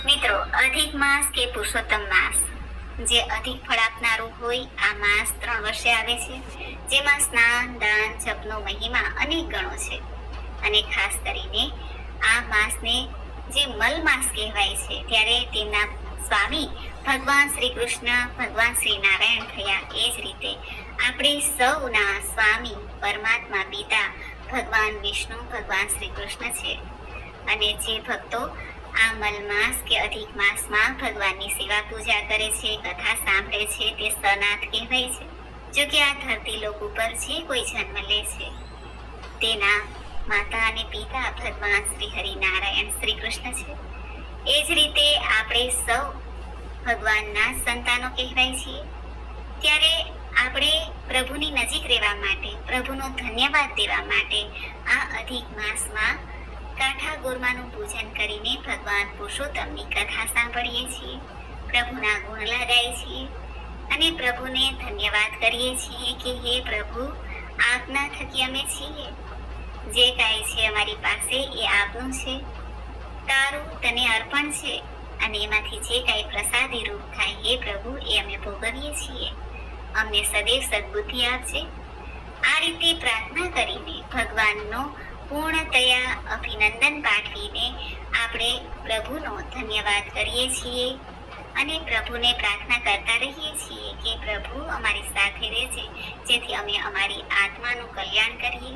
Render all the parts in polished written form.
મિત્રો, અધિક માસ કે પુરુષોત્તમ માસ જે અધિક ફળ આપનારું હોય આ માસ 3 વર્ષે આવે છે, જેમાં સ્નાન, દાન, જપનો મહિમા અનેક ગણો છે. અને ખાસ કરીને આ માસને જે મલ માસ કહેવાય છે, ત્યારે તેમના સ્વામી ભગવાન શ્રી કૃષ્ણ, ભગવાન શ્રી નારાયણ થયા. એ જ રીતે આપણે સૌના સ્વામી પરમાત્મા પિતા ભગવાન વિષ્ણુ, ભગવાન શ્રી કૃષ્ણ છે. અને જે ભક્તો આ મલમાસ કે અધિક માસમાં ભગવાનની સેવા પૂજા કરે છે, કથા સાંભળે છે, તે સનાથ કહેવાય છે. જો કે આ ધરતી લોક ઉપર જે કોઈ જન્મ લે છે તેના માતા અને પિતા ભગવાન શ્રી હરિનારાયણ શ્રી કૃષ્ણ છે. એ જ રીતે આપણે સૌ ભગવાનના સંતાનો કહેવાય છીએ. ત્યારે આપણે પ્રભુની નજીક રહેવા માટે, પ્રભુનો ધન્યવાદ દેવા માટે આ અધિક માસમાં કાઠા ગોરમાનું પૂજન કરીને ભગવાન પુરુષોત્તમની કથા સાંભળીએ છીએ, પ્રભુના ગુણ લગાવીએ છીએ અને પ્રભુને ધન્યવાદ કરીએ છીએ કે હે પ્રભુ, આપના થકી અમે છીએ. જે કાંઈ છે અમારી પાસે એ આપનું છે, તારું તને અર્પણ છે અને એમાંથી જે કાંઈ પ્રસાદી રૂપ થાય હે પ્રભુ એ અમે ભોગવીએ છીએ. અમને સદૈવ સદબુદ્ધિ આપજે. આ રીતે પ્રાર્થના કરીને ભગવાનનો પૂર્ણતયા અભિનંદન પાઠવીને આપણે પ્રભુનો ધન્યવાદ કરીએ છીએ અને પ્રભુને પ્રાર્થના કરતા રહીએ છીએ કે પ્રભુ અમારી સાથે રહેજે, જેથી અમે અમારી આત્માનું કલ્યાણ કરીએ.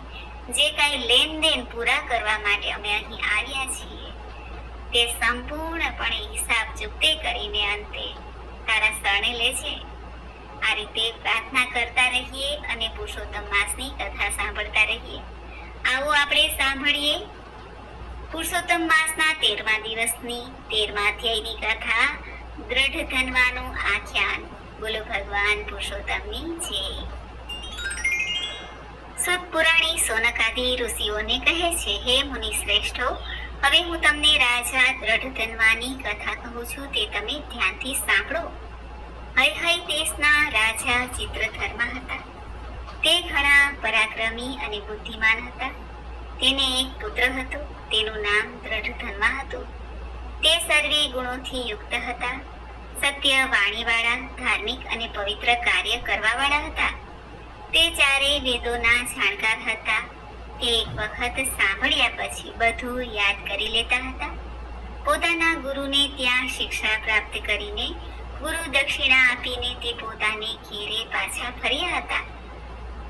જે કાંઈ લેનદેન પૂરા કરવા માટે અમે અહીં આવ્યા છીએ તે સંપૂર્ણપણે હિસાબ ચૂકતે કરીને અંતે તારા શરણે લેજે. આ રીતે પ્રાર્થના કરતા રહીએ અને પુરુષોત્તમ માસની કથા સાંભળતા રહીએ. આવો આપણે સાંભળીએ પુરુષોત્તમ માસના 13મા દિવસની 13મા અધ્યાયની કથા, દ્રઢ ધનવાનું આખ્યાન. બોલો ભગવાન પુરુષોત્તમની જય. સુત પુરાણી સોનકાદી ઋષિઓને કહે છે, હે મુનિ શ્રેષ્ઠો, હવે હું તમને રાજા દ્રઢ ધનવાની કથા કહું છું, તે તમે ધ્યાનથી સાંભળો. હૈ દેશના રાજા ચિત્રધર્મા હતા. તે ઘણા પરાક્રમી અને બુદ્ધિમાન હતા. તેને એક પુત્ર હતો, તેનું નામ દ્રઢધન્વા હતું. તે સર્વે ગુણોથી યુક્ત હતા. સત્ય વાણીવાળા, ધાર્મિક અને પવિત્ર કાર્ય કરવાવાળા હતા. તે ચારેય વેદોના જાણકાર હતા. તે એક વખત સાંભળ્યા પછી બધું યાદ કરી લેતા હતા. પોતાના ગુરુને ત્યાં શિક્ષા પ્રાપ્ત કરીને ગુરુ દક્ષિણા આપીને તે પોતાને ઘેરે પાછા ફર્યા હતા.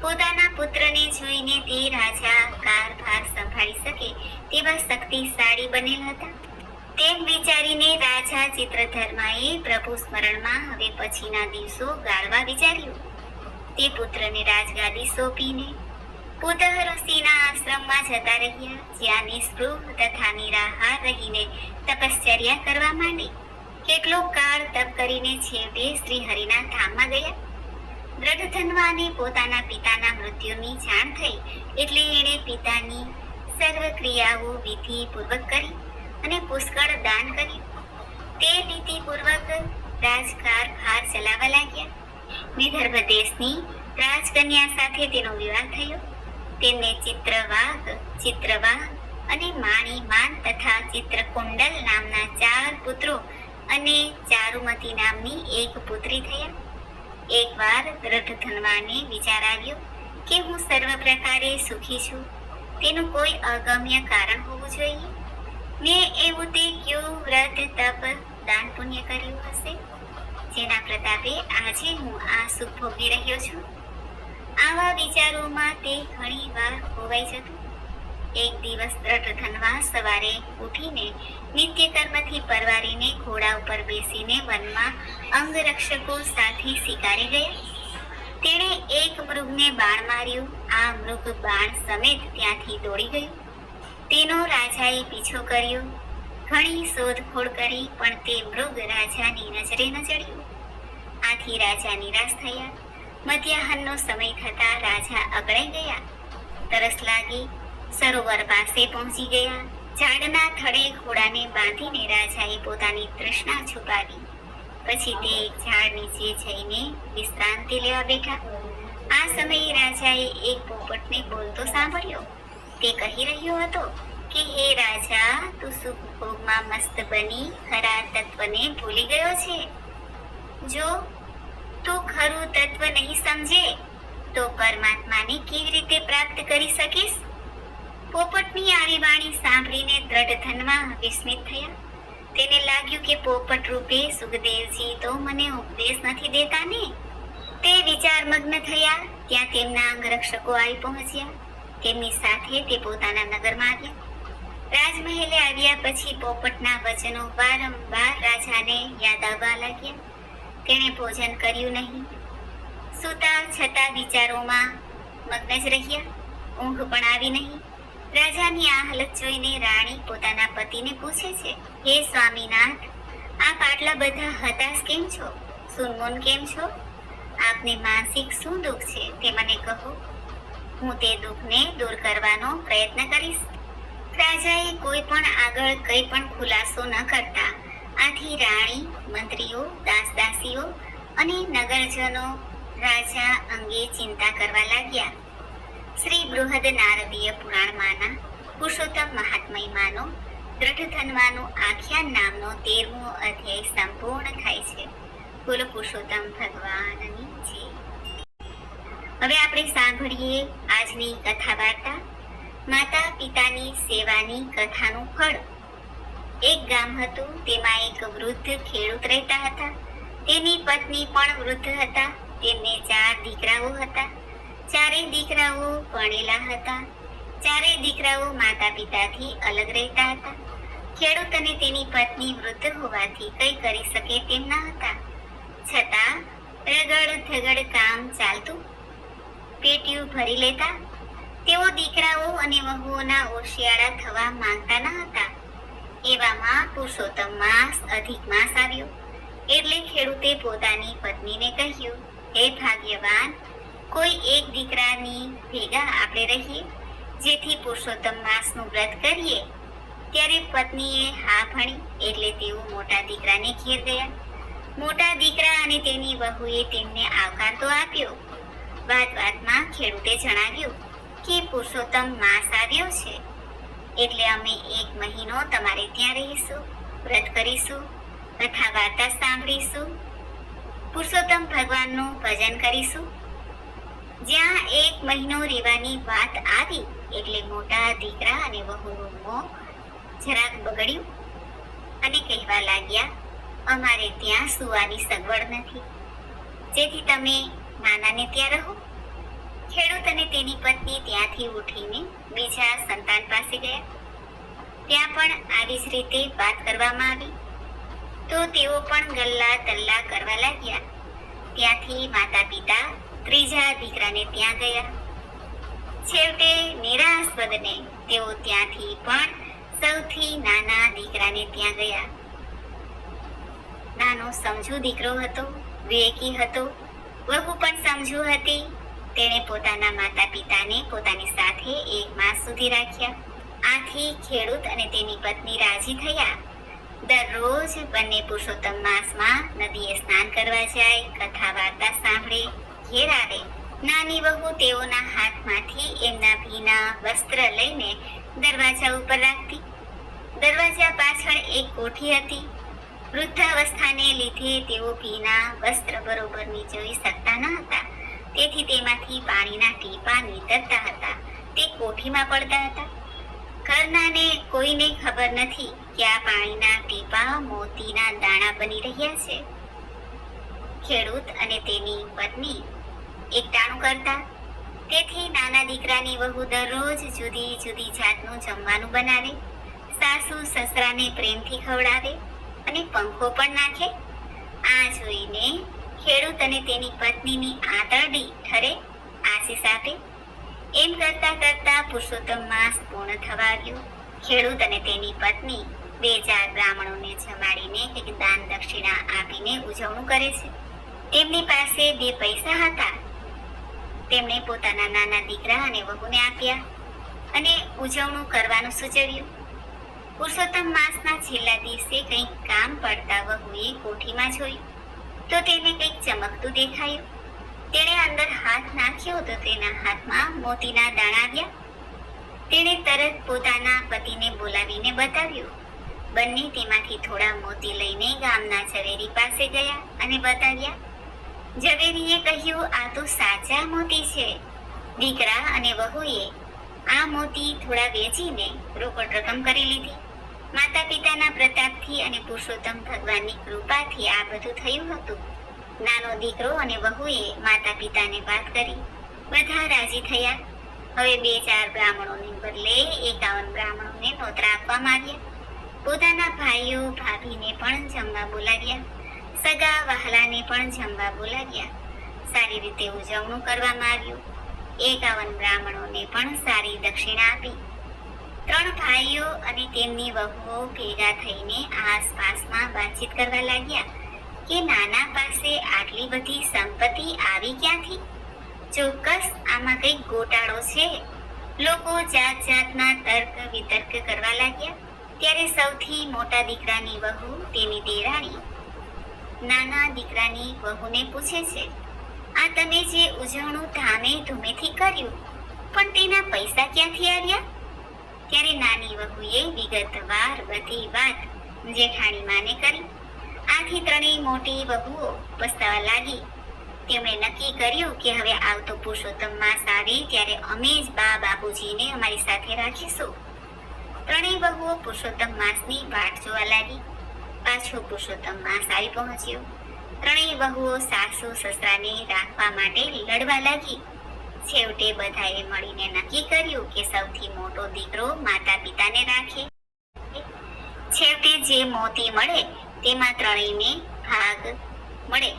પોતાના પુત્રને જોઈને તે રાજા કારભાર સંભાળી શકે તેવા શક્તિશાળી બનેલ હતા. તેમ વિચારીને રાજા ચિત્રધર્માએ પ્રભુ સ્મરણમાં હવે પછીના દિવસો ગાળવા વિચાર્યું. તે પુત્રને રાજગાદી સોંપીને પુતઃ ઋષિના આશ્રમમાં જતા રહ્યા, જ્યાં નિસ્પૃહ તથા નિરાહાર રહીને તપશ્ચર્યા કરવા માંડી. કેટલો કાળ તપ કરીને છેવટે શ્રી હરિના ધામમાં ગયા. દ્રઢધન્વાને પોતાના પિતાના મૃત્યુની જાણ થઈ એટલે એણે પિતાની સર્વ ક્રિયાઓ વિધિપૂર્વક કરી અને પુષ્કળ દાન કર્યું. તે નીતિપૂર્વક રાજકારભાર ચલાવવા લાગ્યા. વિદર્ભ દેશની રાજકન્યા સાથે તેનો વિવાહ થયો. તેમને ચિત્રવાહ અને માણીમાન તથા ચિત્રકુંડલ નામના 4 પુત્રો અને ચારુમતી નામની એક પુત્રી થયા. એકવાર દ્રઢધન્વાને વિચાર આવ્યો કે હું સર્વ પ્રકારે સુખી છું, તેનું કોઈ અગમ્ય કારણ હોવું જોઈએ. મેં એવું તે કયું વ્રત, તપ, દાન, પુણ્ય કર્યું હશે જેના પ્રતાપે આજે હું આ સુખ ભોગવી રહ્યો છું? આવા વિચારોમાં તે ઘણી વાર ખોવાઈ જતું. એક દિવસ દ્રઢધન્વા સવારે ઉઠીને નિત્યકર્મથી પરવારીને ઘોડા ઉપર બેસીને વનમાં અંગરક્ષકો સાથે શિકારે ગયા. તેણે એક મૃગને બાણ માર્યું. આ મૃગ બાણ સમેત ત્યાંથી દોડી ગયું. તેનો રાજાએ પીછો કર્યો. ઘણી શોધખોળ કરી પણ તે મૃગ રાજાની નજરે ન ચડ્યું. આથી રાજા નિરાશ થયા. મધ્યાહનનો સમય થતા રાજા અકળાઈ ગયા. તરસ લાગી. સરોવર પાસે પહોંચી ગયા. ઝાડના થડે ઘોડાને બાંધીને રાજાએ પોતાની તૃષ્ણા છુપાવી. પછી તે એક ઝાડ નીચે જઈને વિશ્રાંતિ લેવા બેઠા. આ સમયે રાજાએ એક પોપટને બોલતો સાંભળ્યો. તે કહી રહ્યો હતો કે હે રાજા, તું સુખ ભોગમાં મસ્ત બની ખરા તત્વને ભૂલી ગયો છે. જો તું ખરું તત્વ નહીં સમજે તો પરમાત્માને કેવી રીતે પ્રાપ્ત કરી શકીશ? પોપટની આવી વાણી સાંભળીને દ્રઢ ધનમાં વિસ્મિત થયા. તેને લાગ્યું કે પોપટ રૂપે સુખદેવજી તો મને ઉપદેશ નથી દેતા ને. તે વિચારમગ્ન થયા. ત્યાં તેમના અંગરક્ષકો આવી પહોંચ્યા. તેમની સાથે તે પોતાના નગરમાં આવ્યા. રાજમહેલે આવ્યા પછી પોપટના વચનો વારંવાર રાજાને યાદ આવવા લાગ્યા. તેણે ભોજન કર્યું નહીં. સૂતા છતાં વિચારોમાં મગ્ન જ રહ્યા. ઊંઘ પણ આવી નહીં. રાજાની આ હાલત જોઈને રાણી પોતાના પતિને પૂછે છે, હે સ્વામીનાથ, આપ આટલા બધા હતાશ કેમ છો? સુનમુન કેમ છો? આપને માનસિક શું દુઃખ છે તે મને કહો. હું તે દુઃખને દૂર કરવાનો પ્રયત્ન કરીશ. રાજાએ કોઈ પણ આગળ કંઈ પણ ખુલાસો ન કરતા આથી રાણી, મંત્રીઓ, દાસદાસીઓ અને નગરજનો રાજા અંગે ચિંતા કરવા લાગ્યા. શ્રી બૃહદ નારદીય પુરાણમાંના પુરુષોત્તમ મહાત્મયમાંનો દ્રઢ ધનવાનું આખ્યાન નામનો 13મો અધ્યાય સંપૂર્ણ થાય છે. બોલો પુરુષોત્તમ ભગવાનની જય. હવે આપણે સાંભળીએ આજની કથા વાર્તા, માતા પિતાની સેવાની કથાનું ફળ. એક ગામ હતું. તેમાં એક વૃદ્ધ ખેડૂત રહેતા હતા. તેની પત્ની પણ વૃદ્ધ હતા. તેમને 4 દીકરાઓ હતા. ચારેય દીકરાઓ ભણેલા હતા. ચારેય દીકરાઓ માતા પિતાથી અલગ રહેતા હતા. ખેડૂત અને તેની પત્ની વૃદ્ધ હોવાથી કંઈ કરી શકે તેમ ન હતા. છતાં રગડ ધગડ કામ ચાલતું. પેટીયું ભરી લેતા. તેઓ દીકરાઓ અને વહુઓના ઓશિયાળા થવા માંગતા ન હતા. એવામાં પુરુષોત્તમ માસ, અધિક માસ આવ્યો. એટલે ખેડૂતે પોતાની પત્નીને કહ્યું, હે ભાગ્યવાન, કોઈ એક દીકરાની ભેગા આપણે રહીએ, જેથી પુરુષોત્તમ માસનું વ્રત કરીએ. ત્યારે પત્નીએ હા ભણી. એટલે તેઓ મોટા દીકરાને ઘેર ગયા. મોટા દીકરા અને તેની વહુએ તેમને આવકાર તો આપ્યો. વાતમાં ખેડૂતે જણાવ્યું કે પુરુષોત્તમ માસ આવ્યો છે, એટલે અમે 1 મહિનો તમારે ત્યાં રહીશું, વ્રત કરીશું, કથા વાર્તા સાંભળીશું, પુરુષોત્તમ ભગવાનનું ભજન કરીશું. જ્યાં 1 મહિનો રહેવાની વાત આવી એટલે મોટા દીકરા અને વહુનું મોં જરાક બગડ્યું અને કહેવા લાગ્યા, અમારે ત્યાં સુવાની સગવડ નથી, જેથી તમે નાનાને ત્યાં રહો. ખેડૂત અને તેની પત્ની ત્યાંથી ઉઠીને બીજા સંતાન પાસે ગયા. ત્યાં પણ આવી જ રીતે વાત કરવામાં આવી. તો તેઓ પણ ગલ્લા તલ્લા કરવા લાગ્યા. ત્યાંથી માતા પિતા ત્રીજા દીકરાને ત્યાં ગયા. છેવટે નિરાશ બદને તેઓ ત્યાંથી પણ સૌથી નાના દીકરાને ત્યાં ગયા. નાનો સમજુ દીકરો હતો, વિવેકી હતો. વહુ પણ સમજુ હતી. તેણે પોતાના માતા પિતાને પોતાની સાથે 1 માસ સુધી રાખ્યા. આથી ખેડૂત અને તેની પત્ની રાજી થયા. દરરોજ બંને પુરુષોત્તમ માસમાં નદીએ સ્નાન કરવા જાય, કથા વાર્તા સાંભળે, ઘેર આવે. નાની વહુ તેઓના હાથમાંથી એમના ભીના વસ્ત્ર લઈને દરવાજા ઉપર રાખતી. દરવાજા પાછળ એક કોઠી હતી. વૃદ્ધાવસ્થાને લીધે તેઓ ભીના વસ્ત્ર બરોબર જોઈ શકતા ન હતા. તેથી તેમાંથી પાણીના ટીપા નીતરતા હતા. તે કોઠીમાં પડતા હતા. ઘરનાને કોઈને ખબર નથી કે આ પાણીના ટીપા મોતીના દાણા બની રહ્યા છે. ખેડૂત અને તેની પત્ની એકટાણું કરતા. તેથી નાના દીકરાની વહુ દરરોજ જુદી જુદી જાતનું જમવાનું બનાવે. સાસુ સસરાને પ્રેમથી ખવડાવે અને પંખો પણ નાખે. આ જોઈને ખેડૂત અને તેની પત્નીની આંતરડી ઠરે, આશીષ આપે. એમ કરતા કરતા પુરુષોત્તમ માસ પૂર્ણ થવા આવ્યો. ખેડૂત અને તેની પત્ની 2-4 બ્રાહ્મણોને જમાડીને કંઈક દાન દક્ષિણા આપીને ઉજવણું કરે છે. તેમની પાસે 2 પૈસા હતા. તેમણે પોતાના નાના દીકરા અને વહુને આપ્યા અને ઉજવણું કરવાનું સૂચવ્યું. પુરુષોત્તમ માસના છેલ્લા દિવસે કંઈક કામ પડતા વહુએ કોઠીમાં જોયું તો તેને કંઈક ચમકતું દેખાયું. તેણે અંદર હાથ નાખ્યો તો તેના હાથમાં મોતીના દાણા આવ્યા. તેણે તરત પોતાના પતિને બોલાવીને બતાવ્યું. બંને તેમાંથી થોડા મોતી લઈને ગામના ઝવેરી પાસે ગયા અને બતાવ્યા. ઝવેરીએ કહ્યું, આ તો સાચા મોતી છે. દીકરા અને વહુએ આ મોતી થોડા વેચીને રોકડ રકમ કરી લીધી. માતા પિતાના પ્રતાપથી અને પુરુષોત્તમ ભગવાનની કૃપાથી આ બધું થયું હતું. નાનો દીકરો અને વહુએ માતા પિતાને વાત કરી. બધા રાજી થયા. હવે 2-4 બ્રાહ્મણોને બદલે 51 બ્રાહ્મણોને નોતરા આપવામાં આવ્યા. પોતાના ભાઈઓ ભાભીને પણ જમવા બોલાવ્યા. સગા વહાલાને પણ જમવા બોલાવ્યા. સારી રીતે ઉજવણું કરવામાં આવ્યું. 51 બ્રાહ્મણોને પણ સારી દક્ષિણા આપી. 3 ભાઈઓ અને તેમની વહુઓ ભેગા થઈને આસપાસમાં વાતચીત કરવા લાગ્યા કે નાના પાસે આટલી બધી સંપત્તિ આવી ક્યાંથી? ચોક્કસ આમાં કંઈક ગોટાળો છે. લોકો જાત જાતના તર્ક વિતર્ક કરવા લાગ્યા. ત્યારે સૌથી મોટા દીકરાની વહુ તેની દેરાણી નાના દીકરાની વહુને પૂછે છે, આ તમે જે ઉજવણું ધામે ધૂમેથી કર્યું, પણ તેના પૈસા ક્યાંથી આવ્યા? ત્યારે નાની વહુએ વિગતવાર બધી વાત જેઠાણી માને કરી. આથી 3 મોટી વહુઓ પસ્તાવા લાગી. તેમણે નક્કી કર્યું કે હવે આવતો પુરુષોત્તમ માસ આવે ત્યારે અમે જ બા બાપુજીને અમારી સાથે રાખીશું. 3 વહુઓ પુરુષોત્તમ માસની વાટ જોવા લાગી. પાછો પુરુષોત્તમ માસ આવી પહોંચ્યો. 3 વહુઓ સાસુ સસરાને રાખવા માટે લડવા લાગી. છેવટે બધાએ મળીને નક્કી કર્યું કે સૌથી મોટો દીકરો માતા પિતાને રાખે. છેવટે જે મોતી મળે તેમાં 3ને ભાગ મળે.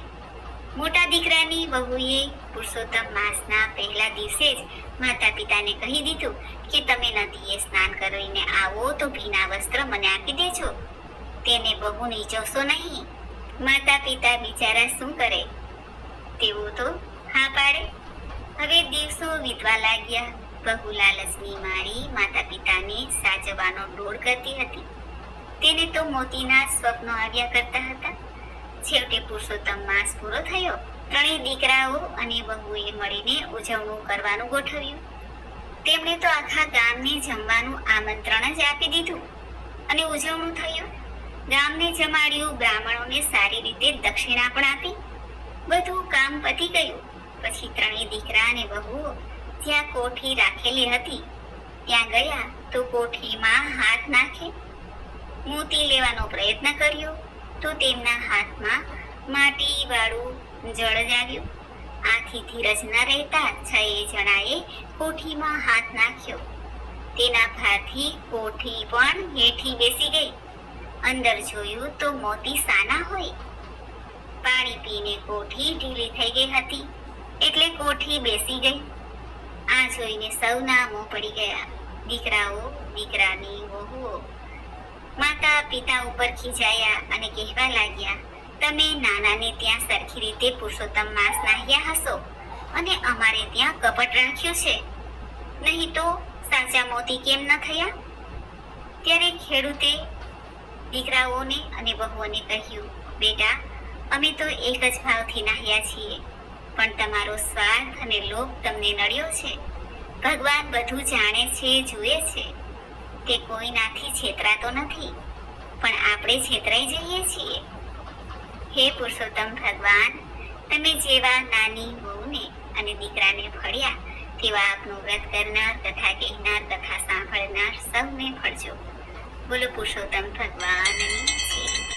મોટા દીકરાની વહુએ પુરુષોત્તમ માસના પહેલા દિવસે જ માતા પિતાને કહી દીધું કે તમે નદીએ સ્નાન કરીને આવો તો ભીના વસ્ત્ર મને આપી દેજો. તેને બહુ નીચોશો નહીં. માતા પિતા બિચારા શું કરે? તેઓ તો હા પાડે. હવે દિવસો વીતવા લાગ્યા. બહુ લાલચની મારી માતા પિતાને સાચવવાનો ડોળ કરતી હતી. તેને તો મોતીના સ્વપ્નો આવ્યા કરતા હતા. છેવટે પુરુષોત્તમ માસ પૂરો થયો. 3 દીકરાઓ અને વહુએ મળીને ઉજવણું કરવાનું ગોઠવ્યું. તેમણે તો આખા ગામને જમવાનું આમંત્રણ જ આપી દીધું અને ઉજવણું થયું. ગામને જમાડ્યું. બ્રાહ્મણોને સારી રીતે દક્ષિણા પણ આપી. બધું કામ પતી ગયું. પછી 3 દીકરા અને વહુઓ જ્યાં કોઠી રાખેલી હતી ત્યાં ગયા તો કોઠીમાં હાથ નાખે. મોતી લેવાનો પ્રયત્ન કર્યો તો તેમના હાથમાં માટી વાળું જળ જ આવ્યું. આથી ધીરજ ન રહેતા 6 જણાએ કોઠીમાં હાથ નાખ્યો. તેના ભારથી કોઠી પણ હેઠી બેસી ગઈ. અંદર જોયું તો મોતી સાના હોય. પાણી પીને કોઠી ઢીલી થઈ ગઈ હતી એટલે કોઠી બેસી ગઈ. આ જોઈને સૌના મોં પડી ગયા. દીકરાઓ દીકરાની વહુઓ માતા પિતા ઉપર ખીજાયા અને કહેવા લાગ્યા, તમે નાનાને ત્યાં સરખી રીતે પુરુષોત્તમ માસ નાહ્યા હશો અને અમારે ત્યાં કપટ રાખ્યું છે. નહીં તો સાચા મોતી કેમ ન થયા? ત્યારે ખેડૂતે દીકરાઓને અને વહુઓને કહ્યું, બેટા અમે તો એક જ ભાવથી નાહ્યા છીએ, પણ તમારો સ્વાર્થ અને લોભ તમને નડ્યો છે. ભગવાન બધું જાણે છે, જુએ છે. તે કોઈનાથી છેતરાતો નથી, પણ આપણે છેતરાઈ જઈએ છીએ. હે પુરુષોત્તમ ભગવાન, તમે જેવા નાની વહુને અને દીકરાને ફળ્યા તેવા આપનું વ્રત કરનાર, કથા કહેનાર, કથા સાંભળનાર સૌને ફળજો. બોલો પુરુષોત્તમ ભગવાનની જય.